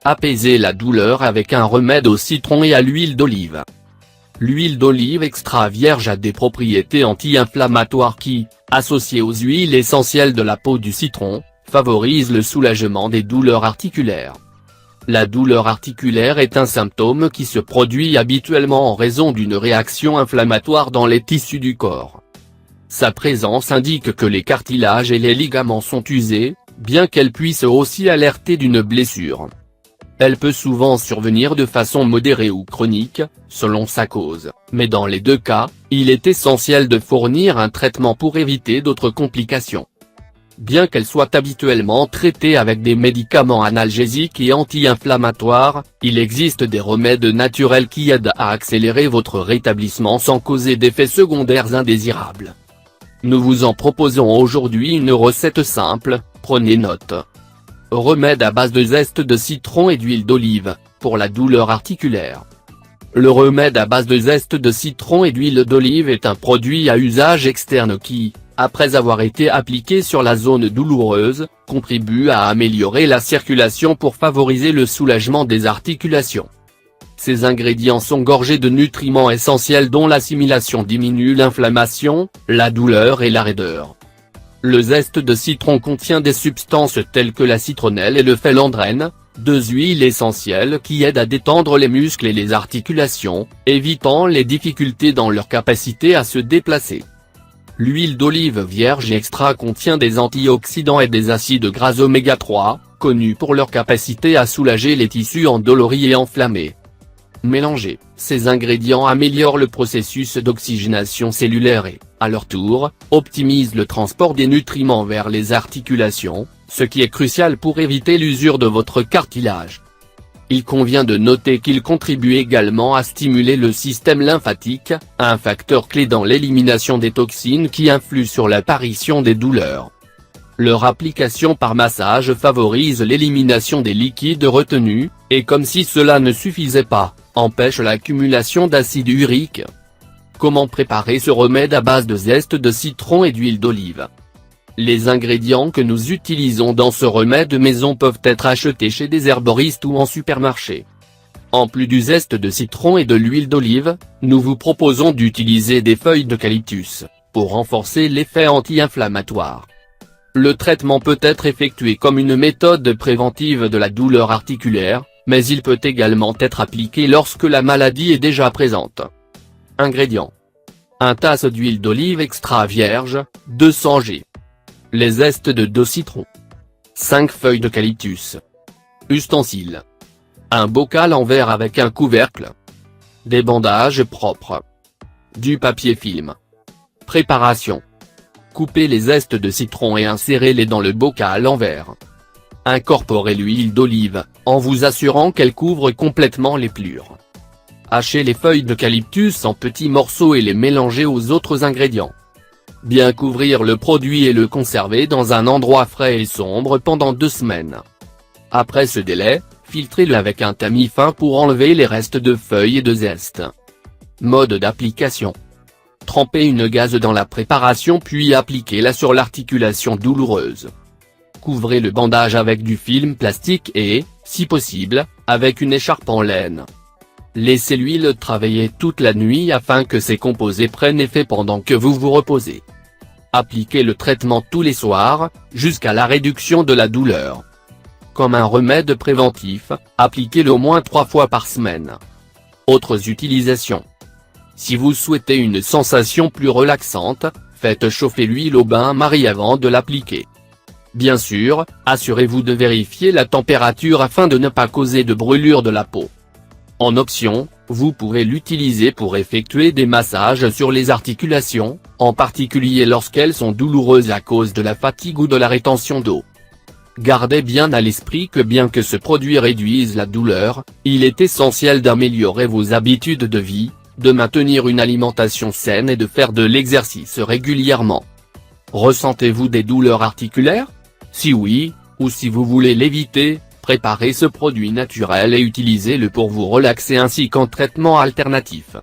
Apaisez la douleur avec un remède au citron et à l'huile d'olive. L'huile d'olive extra vierge a des propriétés anti-inflammatoires qui, associées aux huiles essentielles de la peau du citron, favorisent le soulagement des douleurs articulaires. La douleur articulaire est un symptôme qui se produit habituellement en raison d'une réaction inflammatoire dans les tissus du corps. Sa présence indique que les cartilages et les ligaments sont usés, bien qu'elle puisse aussi alerter d'une blessure. Elle peut souvent survenir de façon modérée ou chronique, selon sa cause, mais dans les deux cas, il est essentiel de fournir un traitement pour éviter d'autres complications. Bien qu'elle soit habituellement traitée avec des médicaments analgésiques et anti-inflammatoires, il existe des remèdes naturels qui aident à accélérer votre rétablissement sans causer d'effets secondaires indésirables. Nous vous en proposons aujourd'hui une recette simple, prenez note. Remède à base de zeste de citron et d'huile d'olive, pour la douleur articulaire. Le remède à base de zeste de citron et d'huile d'olive est un produit à usage externe qui, après avoir été appliqué sur la zone douloureuse, contribue à améliorer la circulation pour favoriser le soulagement des articulations. Ces ingrédients sont gorgés de nutriments essentiels dont l'assimilation diminue l'inflammation, la douleur et la raideur. Le zeste de citron contient des substances telles que la citronnelle et le phélandrène, deux huiles essentielles qui aident à détendre les muscles et les articulations, évitant les difficultés dans leur capacité à se déplacer. L'huile d'olive vierge extra contient des antioxydants et des acides gras oméga 3, connus pour leur capacité à soulager les tissus endoloris et enflammés. Mélangés, ces ingrédients améliorent le processus d'oxygénation cellulaire et, à leur tour, optimisent le transport des nutriments vers les articulations, ce qui est crucial pour éviter l'usure de votre cartilage. Il convient de noter qu'ils contribuent également à stimuler le système lymphatique, un facteur clé dans l'élimination des toxines qui influent sur l'apparition des douleurs. Leur application par massage favorise l'élimination des liquides retenus, et comme si cela ne suffisait pas, empêche l'accumulation d'acide urique. Comment préparer ce remède à base de zeste de citron et d'huile d'olive? Les ingrédients que nous utilisons dans ce remède maison peuvent être achetés chez des herboristes ou en supermarché. En plus du zeste de citron et de l'huile d'olive, nous vous proposons d'utiliser des feuilles d'eucalyptus, pour renforcer l'effet anti-inflammatoire. Le traitement peut être effectué comme une méthode préventive de la douleur articulaire, mais il peut également être appliqué lorsque la maladie est déjà présente. Ingrédients. 1 tasse d'huile d'olive extra vierge, 200 g. Les zestes de 2 citrons. 5 feuilles d'eucalyptus. Ustensiles. Un bocal en verre avec un couvercle. Des bandages propres. Du papier film. Préparation. Coupez les zestes de citron et insérez-les dans le bocal en verre. Incorporez l'huile d'olive, en vous assurant qu'elle couvre complètement les plures. Hachez les feuilles d'eucalyptus en petits morceaux et les mélangez aux autres ingrédients. Bien couvrir le produit et le conserver dans un endroit frais et sombre pendant 2 semaines. Après ce délai, filtrez-le avec un tamis fin pour enlever les restes de feuilles et de zeste. Mode d'application. Trempez une gaze dans la préparation puis appliquez-la sur l'articulation douloureuse. Couvrez le bandage avec du film plastique et, si possible, avec une écharpe en laine. Laissez l'huile travailler toute la nuit afin que ses composés prennent effet pendant que vous vous reposez. Appliquez le traitement tous les soirs, jusqu'à la réduction de la douleur. Comme un remède préventif, appliquez-le au moins 3 fois par semaine. Autres utilisations. Si vous souhaitez une sensation plus relaxante, faites chauffer l'huile au bain-marie avant de l'appliquer. Bien sûr, assurez-vous de vérifier la température afin de ne pas causer de brûlure de la peau. En option, vous pourrez l'utiliser pour effectuer des massages sur les articulations, en particulier lorsqu'elles sont douloureuses à cause de la fatigue ou de la rétention d'eau. Gardez bien à l'esprit que bien que ce produit réduise la douleur, il est essentiel d'améliorer vos habitudes de vie, de maintenir une alimentation saine et de faire de l'exercice régulièrement. Ressentez-vous des douleurs articulaires? Si oui, ou si vous voulez l'éviter, préparez ce produit naturel et utilisez-le pour vous relaxer ainsi qu'en traitement alternatif.